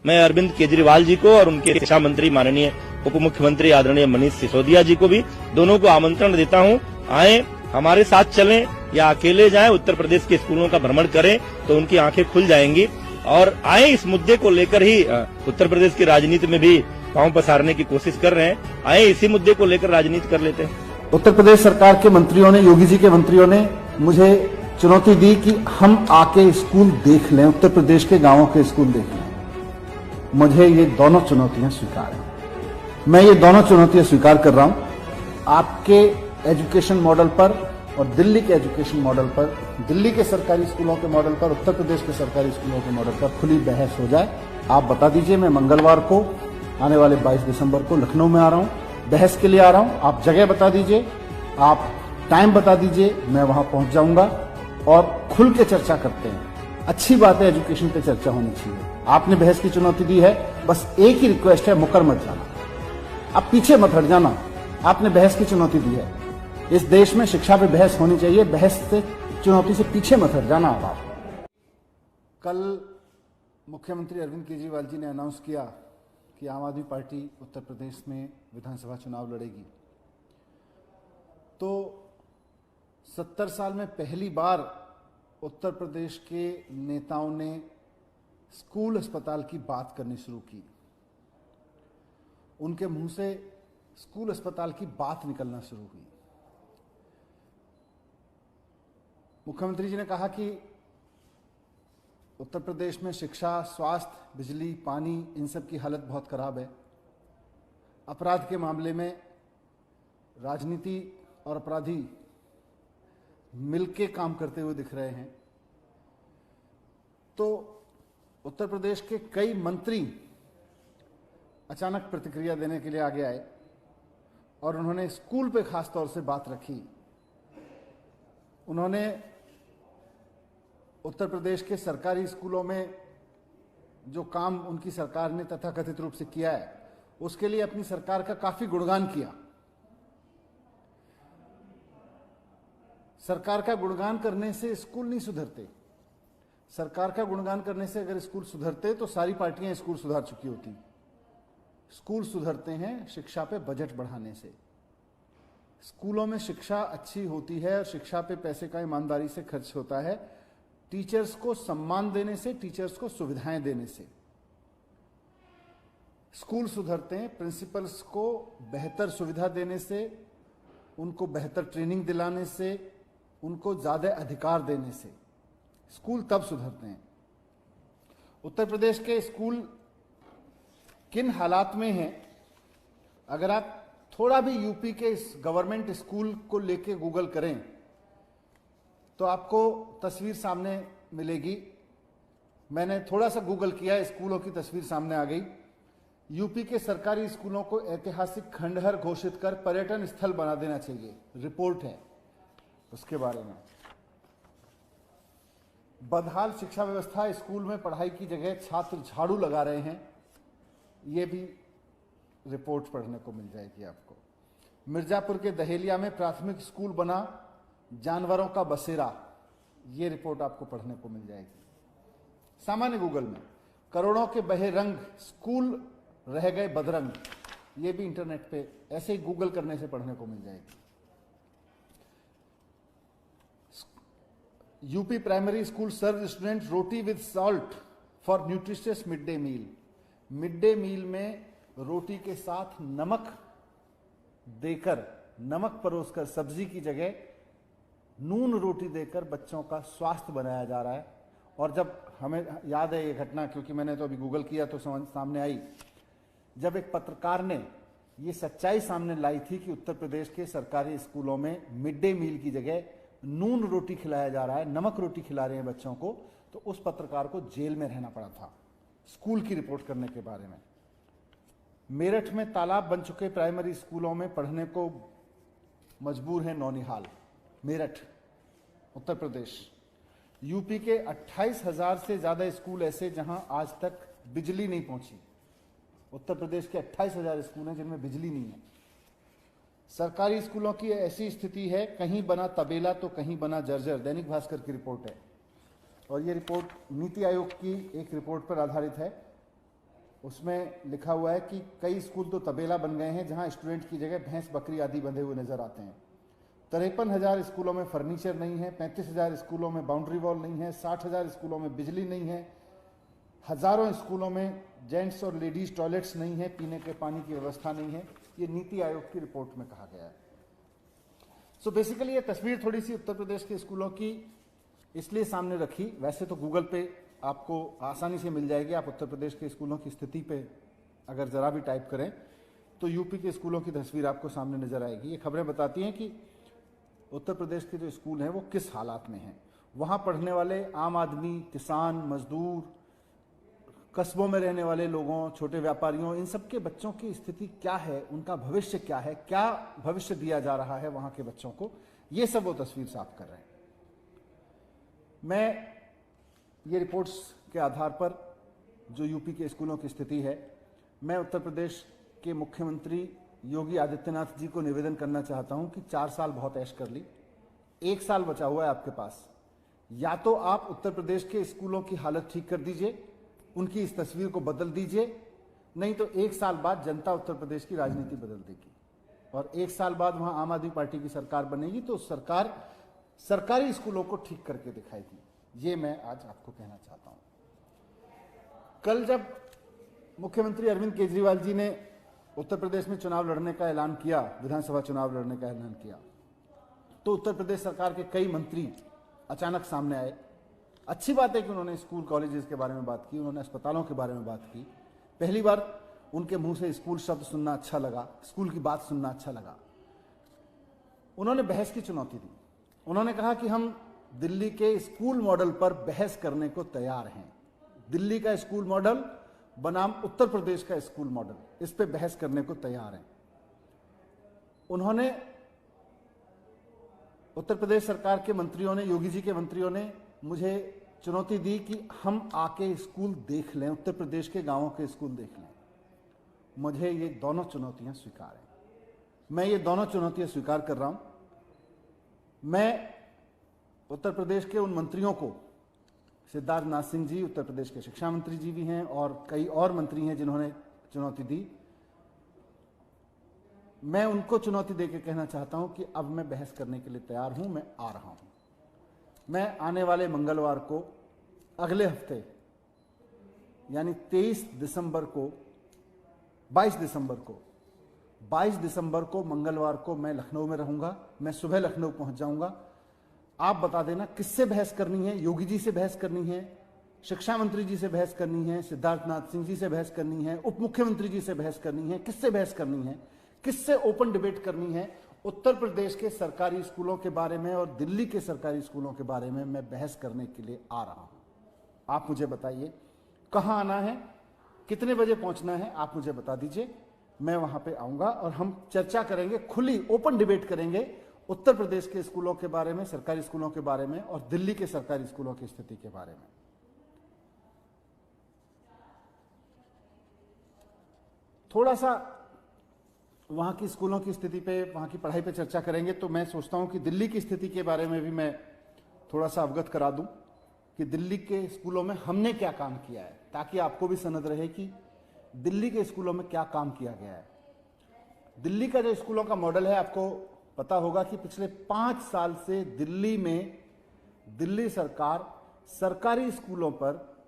मैं अरविंद केजरीवाल जी को और उनके शिक्षा मंत्री माननीय उप मुख्यमंत्री आदरणीय मनीष सिसोदिया जी को भी, दोनों को आमंत्रण देता हूं, आए हमारे साथ चलें या अकेले जाएं, उत्तर प्रदेश के स्कूलों का भ्रमण करें तो उनकी आंखें खुल जाएंगी। और आए इस मुद्दे को लेकर ही उत्तर प्रदेश की राजनीति में भी पांव पसारने की कोशिश कर रहे हैं, आए इसी मुद्दे को लेकर राजनीति कर लेते हैं। उत्तर प्रदेश सरकार के मंत्रियों ने, योगी जी के मंत्रियों ने मुझे चुनौती दी कि हम आके स्कूल देख लें, उत्तर प्रदेश के गांवों के स्कूल देख लें। मुझे ये दोनों चुनौतियां स्वीकार हैं, मैं ये दोनों चुनौतियां स्वीकार कर रहा हूं। आपके एजुकेशन मॉडल पर और दिल्ली के एजुकेशन मॉडल पर, दिल्ली के सरकारी स्कूलों के मॉडल पर, उत्तर प्रदेश के सरकारी स्कूलों के मॉडल पर खुली बहस हो जाए। आप बता दीजिए, मैं मंगलवार को आने वाले 22 दिसंबर को लखनऊ में आ रहा हूं, बहस के लिए आ रहा हूं। आप जगह बता दीजिए, आप टाइम बता दीजिए, मैं वहां पहुंच जाऊंगा और खुल के चर्चा करते हैं। अच्छी बात है, एजुकेशन पे चर्चा होनी चाहिए। आपने बहस की चुनौती दी है, बस एक ही रिक्वेस्ट है, मुकर मत जाना, आप पीछे मत हट जाना। आपने बहस की चुनौती दी है, इस देश में शिक्षा पे बहस होनी चाहिए, बहस से, चुनौती से पीछे मत हट जाना। आप कल मुख्यमंत्री अरविंद केजरीवाल जी ने अनाउंस किया कि आम आदमी पार्टी उत्तर प्रदेश में विधानसभा चुनाव लड़ेगी। तो 70 साल में पहली बार उत्तर प्रदेश के नेताओं ने स्कूल अस्पताल की बात करनी शुरू की। उनके मुंह से स्कूल अस्पताल की बात निकलना शुरू हुई। मुख्यमंत्री जी ने कहा कि उत्तर प्रदेश में शिक्षा, स्वास्थ्य, बिजली, पानी, इन सब की हालत बहुत खराब है। अपराध के मामले में राजनीति और अपराधी मिलके काम करते हुए दिख रहे हैं। तो उत्तर प्रदेश के कई मंत्री अचानक प्रतिक्रिया देने के लिए आगे आए और उन्होंने स्कूल पे खास तौर से बात रखी। उन्होंने उत्तर प्रदेश के सरकारी स्कूलों में जो काम उनकी सरकार ने तथाकथित रूप से किया है, उसके लिए अपनी सरकार का काफी गुणगान किया। सरकार का गुणगान करने से स्कूल नहीं सुधरते। सरकार का गुणगान करने से अगर स्कूल सुधरते तो सारी पार्टियां स्कूल सुधार चुकी होती। स्कूल सुधरते हैं शिक्षा पे बजट बढ़ाने से। स्कूलों में शिक्षा अच्छी होती है और शिक्षा पे पैसे का ईमानदारी से खर्च होता है, टीचर्स को सम्मान देने से, टीचर्स को सुविधाएं देने से। स्कूल सुधरते हैं प्रिंसिपल्स को बेहतर सुविधा देने से, उनको बेहतर ट्रेनिंग दिलाने से, उनको ज्यादा अधिकार देने से। स्कूल तब सुधरते हैं। उत्तर प्रदेश के स्कूल किन हालात में हैं, अगर आप थोड़ा भी यूपी के इस गवर्नमेंट स्कूल को लेके गूगल करें तो आपको तस्वीर सामने मिलेगी। मैंने थोड़ा सा गूगल किया, स्कूलों की तस्वीर सामने आ गई। यूपी के सरकारी स्कूलों को ऐतिहासिक खंडहर घोषित कर पर्यटन स्थल बना देना चाहिए, रिपोर्ट है उसके बारे में। बदहाल शिक्षा व्यवस्था, स्कूल में पढ़ाई की जगह छात्र झाड़ू लगा रहे हैं, ये भी रिपोर्ट पढ़ने को मिल जाएगी आपको। मिर्जापुर के दहेलिया में प्राथमिक स्कूल बना, जानवरों का बसेरा, ये रिपोर्ट आपको पढ़ने को मिल जाएगी सामान्य गूगल में। करोड़ों के बहे रंग, स्कूल रह गए बदरंग, ये भी इंटरनेट पे ऐसे ही गूगल करने से पढ़ने को मिल जाएगी। UP primary school serve student roti with salt for nutritious mid day meal. Mid day meal में रोटी के साथ नमक देकर, नमक परोसकर, सब्जी की जगह नून रोटी देकर बच्चों का स्वास्थ्य बनाया जा रहा है। और जब हमें याद है ये घटना, क्योंकि मैंने तो अभी गूगल किया तो सामने आई, जब एक पत्रकार ने ये सच्चाई सामने लाई थी कि उत्तर प्रदेश के सरकारी स्कूलों में मिड डे मील की जगह नून रोटी खिलाया जा रहा है, नमक रोटी खिला रहे हैं बच्चों को, तो उस पत्रकार को जेल में रहना पड़ा था स्कूल की रिपोर्ट करने के बारे में। मेरठ में तालाब बन चुके प्राइमरी स्कूलों में पढ़ने को मजबूर है नौनिहाल। मेरठ, उत्तर प्रदेश। यूपी के 28,000 से ज्यादा स्कूल ऐसे जहां आज तक बिजली नहीं पहुंची। उत्तर प्रदेश के 28,000 स्कूल हैं जिनमें बिजली नहीं है। सरकारी स्कूलों की ऐसी स्थिति है, कहीं बना तबेला तो कहीं बना जर्जर, दैनिक भास्कर की रिपोर्ट है। और ये रिपोर्ट नीति आयोग की एक रिपोर्ट पर आधारित है। उसमें लिखा हुआ है कि कई स्कूल तो तबेला बन गए हैं जहां स्टूडेंट की जगह भैंस बकरी आदि बंधे हुए नजर आते हैं। 53,000 स्कूलों में फर्नीचर नहीं है, 35,000 स्कूलों में बाउंड्री वॉल नहीं है, 60,000 स्कूलों में बिजली नहीं है, हजारों स्कूलों में जेंट्स और लेडीज टॉयलेट्स नहीं है, पीने के पानी की व्यवस्था नहीं है। ये नीति आयोग की रिपोर्ट में कहा गया है। सो बेसिकली ये तस्वीर थोड़ी सी उत्तर प्रदेश के स्कूलों की इसलिए सामने रखी, वैसे तो गूगल पे आपको आसानी से मिल जाएगी। आप उत्तर प्रदेश के स्कूलों की स्थिति पे अगर जरा भी टाइप करें तो यूपी के स्कूलों की तस्वीर आपको सामने नजर आएगी। ये खबरें बताती हैं कि उत्तर प्रदेश के जो स्कूल हैं वो किस हालात में हैं। वहाँ पढ़ने वाले आम आदमी, किसान, मजदूर, कस्बों में रहने वाले लोगों, छोटे व्यापारियों, इन सब के बच्चों की स्थिति क्या है, उनका भविष्य क्या है, क्या भविष्य दिया जा रहा है वहाँ के बच्चों को, ये सब वो तस्वीर साफ कर रहे हैं। मैं ये रिपोर्ट्स के आधार पर जो यूपी के स्कूलों की स्थिति है, मैं उत्तर प्रदेश के मुख्यमंत्री योगी आदित्यनाथ जी को निवेदन करना चाहता हूं कि 4 साल बहुत ऐश कर ली, 1 साल बचा हुआ है आपके पास। या तो आप उत्तर प्रदेश के स्कूलों की हालत ठीक कर दीजिए, उनकी इस तस्वीर को बदल दीजिए, नहीं तो 1 साल बाद जनता उत्तर प्रदेश की राजनीति बदल देगी और 1 साल बाद वहां आम आदमी पार्टी की सरकार बनेगी तो सरकार सरकारी स्कूलों को ठीक करके दिखाएगी। ये मैं आज आपको कहना चाहता हूं। कल जब मुख्यमंत्री अरविंद केजरीवाल जी ने उत्तर प्रदेश में चुनाव लड़ने का ऐलान किया, विधानसभा चुनाव लड़ने का ऐलान किया, तो उत्तर प्रदेश सरकार के कई मंत्री अचानक सामने आए। अच्छी बात है कि उन्होंने स्कूल कॉलेजेस के बारे में बात की, उन्होंने अस्पतालों के बारे में बात की। पहली बार उनके मुंह से स्कूल शब्द सुनना अच्छा लगा, स्कूल की बात सुनना अच्छा लगा। उन्होंने बहस की चुनौती दी। उन्होंने कहा कि हम दिल्ली के स्कूल मॉडल पर बहस करने को तैयार हैं। दिल्ली का स्कूल मॉडल बनाम उत्तर प्रदेश का स्कूल मॉडल, इस पे बहस करने को तैयार हैं। उन्होंने उत्तर प्रदेश सरकार के मंत्रियों ने, योगी जी के मंत्रियों ने मुझे चुनौती दी कि हम आके स्कूल देख लें, उत्तर प्रदेश के गांवों के स्कूल देख लें। मुझे ये दोनों चुनौतियां स्वीकार हैं। मैं ये दोनों चुनौतियां स्वीकार कर रहा हूं। मैं उत्तर प्रदेश के उन मंत्रियों को, सिद्धार्थ नाथ सिंह जी उत्तर प्रदेश के शिक्षा मंत्री जी भी हैं और कई और मंत्री हैं जिन्होंने चुनौती दी, मैं उनको चुनौती देकर कहना चाहता हूं कि अब मैं बहस करने के लिए तैयार हूं, मैं आ रहा हूं। मैं आने वाले मंगलवार को, अगले हफ्ते यानी 22 दिसंबर को मंगलवार को मैं लखनऊ में रहूंगा। मैं सुबह लखनऊ पहुंच जाऊंगा। आप बता देना किससे बहस करनी है। योगी जी से बहस करनी है, शिक्षा मंत्री जी से बहस करनी है, सिद्धार्थ नाथ सिंह जी से बहस करनी है, उप मुख्यमंत्री जी से बहस करनी है, किससे बहस करनी है, किससे ओपन डिबेट करनी है। उत्तर प्रदेश के सरकारी स्कूलों के बारे में और दिल्ली के सरकारी स्कूलों के बारे में मैं बहस करने के लिए आ रहा हूं। आप मुझे बताइए कहां आना है, कितने बजे पहुंचना है, आप मुझे बता दीजिए। मैं वहां पे आऊंगा और हम चर्चा करेंगे, खुली ओपन डिबेट करेंगे उत्तर प्रदेश के स्कूलों के बारे में, सरकारी स्कूलों के बारे में और दिल्ली के सरकारी स्कूलों की स्थिति के बारे में। थोड़ा सा वहां की स्कूलों की स्थिति पे, वहां की पढ़ाई पे चर्चा करेंगे तो मैं सोचता हूं कि दिल्ली की स्थिति के बारे में भी मैं थोड़ा सा अवगत करा दूं कि दिल्ली के स्कूलों में हमने क्या काम किया है, ताकि आपको भी सनद रहे कि दिल्ली के स्कूलों में क्या काम किया गया है। दिल्ली का जो स्कूलों का मॉडल है, आपको पता होगा कि पिछले 5 साल से दिल्ली में दिल्ली सरकार सरकारी स्कूलों पर,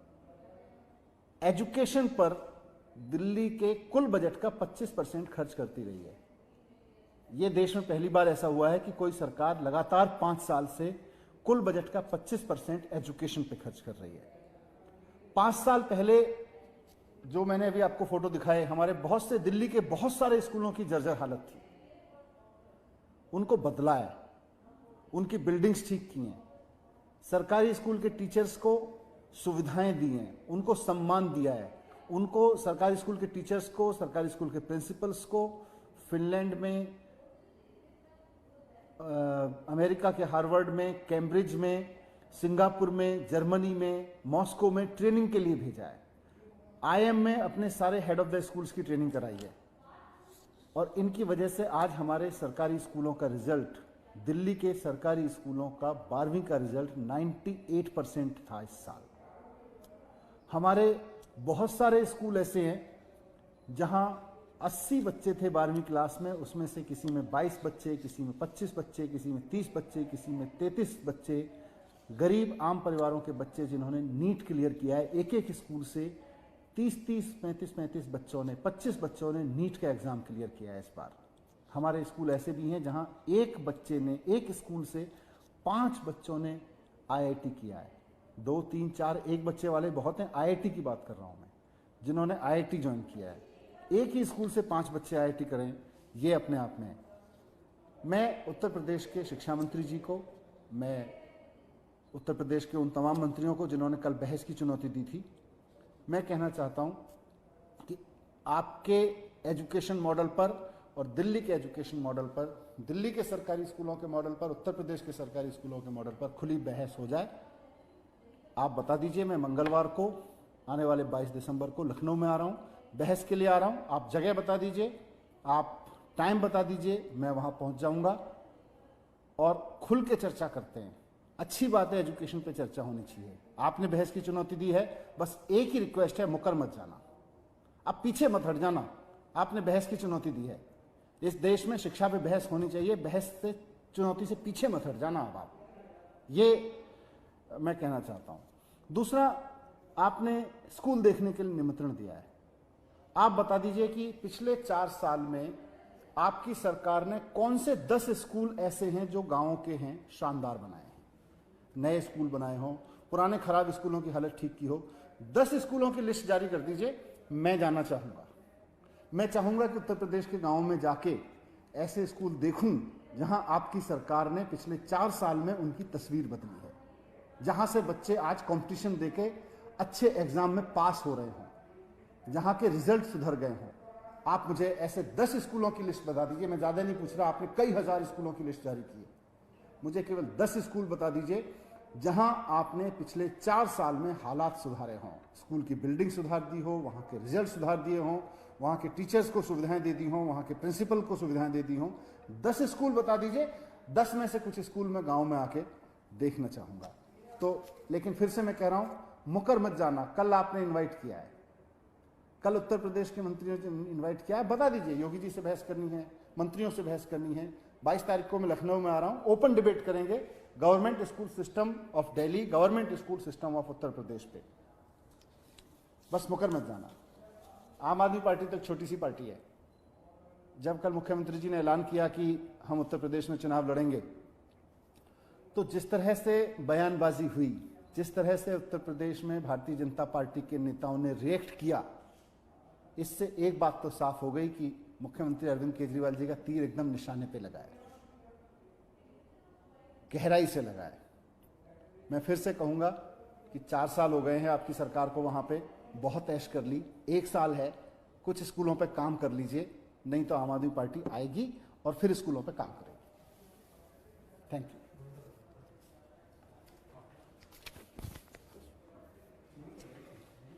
एजुकेशन पर दिल्ली के कुल बजट का 25% खर्च करती रही है। यह देश में पहली बार ऐसा हुआ है कि कोई सरकार लगातार 5 साल से कुल बजट का 25% एजुकेशन पे खर्च कर रही है। 5 साल पहले जो मैंने अभी आपको फोटो दिखाए, हमारे बहुत से दिल्ली के बहुत सारे स्कूलों की जर्जर हालत थी। उनको बदला है, उनकी बिल्डिंग्स ठीक की हैं, सरकारी स्कूल के टीचर्स को सुविधाएं दी हैं, उनको सम्मान दिया है। उनको, सरकारी स्कूल के टीचर्स को, सरकारी स्कूल के प्रिंसिपल्स को फिनलैंड में, अमेरिका के हार्वर्ड में, कैम्ब्रिज में, सिंगापुर में, जर्मनी में, मॉस्को में ट्रेनिंग के लिए भेजा है। IIM में अपने सारे हेड ऑफ द स्कूल्स की ट्रेनिंग कराई है और इनकी वजह से आज हमारे सरकारी स्कूलों का रिजल्ट, दिल्ली के सरकारी स्कूलों का 12वीं का रिजल्ट 98% था इस साल। हमारे बहुत सारे स्कूल ऐसे हैं जहां 80 बच्चे थे 12वीं क्लास में, उसमें से किसी में 22 बच्चे, किसी में 25 बच्चे, किसी में 30 बच्चे, किसी में 33 बच्चे गरीब आम परिवारों के बच्चे जिन्होंने नीट क्लियर किया है। एक एक स्कूल से 30-30, 35-35 बच्चों ने, 25 बच्चों ने नीट का एग्जाम क्लियर किया है इस बार। हमारे स्कूल ऐसे भी हैं जहां एक बच्चे ने, एक स्कूल से 5 बच्चों ने आईआईटी किया है। 2, 3, 4 एक बच्चे वाले बहुत हैं, आईआईटी की बात कर रहा हूं मैं, जिन्होंने आईआईटी ज्वाइन किया है। एक ही स्कूल से 5 बच्चे आईआईटी करें, ये अपने आप में। मैं उत्तर प्रदेश के शिक्षा मंत्री जी को, मैं उत्तर प्रदेश के उन तमाम मंत्रियों को जिन्होंने कल बहस की चुनौती दी थी, मैं कहना चाहता हूं कि आपके एजुकेशन मॉडल पर और दिल्ली के एजुकेशन मॉडल पर, दिल्ली के सरकारी स्कूलों के मॉडल पर, उत्तर प्रदेश के सरकारी स्कूलों के मॉडल पर खुली बहस हो जाए। आप बता दीजिए, मैं मंगलवार को आने वाले 22 दिसंबर को लखनऊ में आ रहा हूं, बहस के लिए आ रहा हूं। आप जगह बता दीजिए, आप टाइम बता दीजिए, मैं वहां पहुंच जाऊंगा और खुल के चर्चा करते हैं। अच्छी बात है, एजुकेशन पे चर्चा होनी चाहिए। आपने बहस की चुनौती दी है, बस एक ही रिक्वेस्ट है, मुकर मत जाना, आप पीछे मत हट जाना। आपने बहस की चुनौती दी है, इस देश में शिक्षा पे बहस होनी चाहिए, बहस से, चुनौती से पीछे मत हट जाना। अब आप, ये मैं कहना चाहता हूं। दूसरा, आपने स्कूल देखने के लिए निमंत्रण दिया है। आप बता दीजिए कि पिछले 4 साल में आपकी सरकार ने कौन से 10 स्कूल ऐसे हैं जो गांवों के हैं, शानदार बनाए हैं, नए स्कूल बनाए हों, पुराने खराब स्कूलों की हालत ठीक की हो। 10 स्कूलों की लिस्ट जारी कर दीजिए, मैं जाना चाहूंगा। मैं चाहूंगा कि उत्तर प्रदेश के गांवों में जाके ऐसे स्कूल देखूं जहां आपकी सरकार ने पिछले 4 साल में उनकी तस्वीर बदली है, जहां से बच्चे आज कंपटीशन देके अच्छे एग्जाम में पास हो रहे हों, जहां के रिजल्ट सुधर गए हों। आप मुझे ऐसे 10 स्कूलों की लिस्ट बता दीजिए, मैं ज्यादा नहीं पूछ रहा, आपने कई हजार स्कूलों की लिस्ट जारी की है। मुझे केवल 10 स्कूल बता दीजिए जहां आपने पिछले 4 साल में हालात सुधारे हों, स्कूल की बिल्डिंग सुधार दी हो, वहां के रिजल्ट सुधार दिए हों, वहां के टीचर्स को सुविधाएं दे दी हों, वहां के प्रिंसिपल को सुविधाएं दे दी हों। 10 स्कूल बता दीजिए, 10 में से कुछ स्कूल में गांव में आके देखना चाहूंगा। तो लेकिन फिर से मैं कह रहा हूं, मुकर मत जाना। कल आपने इन्वाइट किया है, कल उत्तर प्रदेश के मंत्रियों ने इन्वाइट किया है, बता दीजिए, योगी जी से बहस करनी है, मंत्रियों से बहस करनी है। 22 तारीख को मैं लखनऊ में आ रहा हूं, ओपन डिबेट करेंगे government school system of Delhi, government school system of Uttar Pradesh पे। बस मुकर मत जाना। आम आदमी पार्टी तो छोटी सी पार्टी है। जब कल मुख्यमंत्री जी ने ऐलान किया कि हम उत्तर प्रदेश में चुनाव लड़ेंगे, तो जिस तरह से बयानबाजी हुई, जिस तरह से उत्तर प्रदेश में भारतीय जनता पार्टी के नेताओं ने रिएक्ट किया, इससे एक बात तो साफ हो गई कि मुख्यमंत्री अरविंद केजरीवाल जी का तीर एकदम निशाने पे लगा है, गहराई से लगा है। मैं फिर से कहूंगा कि 4 साल हो गए हैं आपकी सरकार को, वहां पे बहुत ऐश कर ली। 1 साल है, कुछ स्कूलों पे काम कर लीजिए, नहीं तो आम आदमी पार्टी आएगी और फिर स्कूलों पे काम करेगी। Thank you.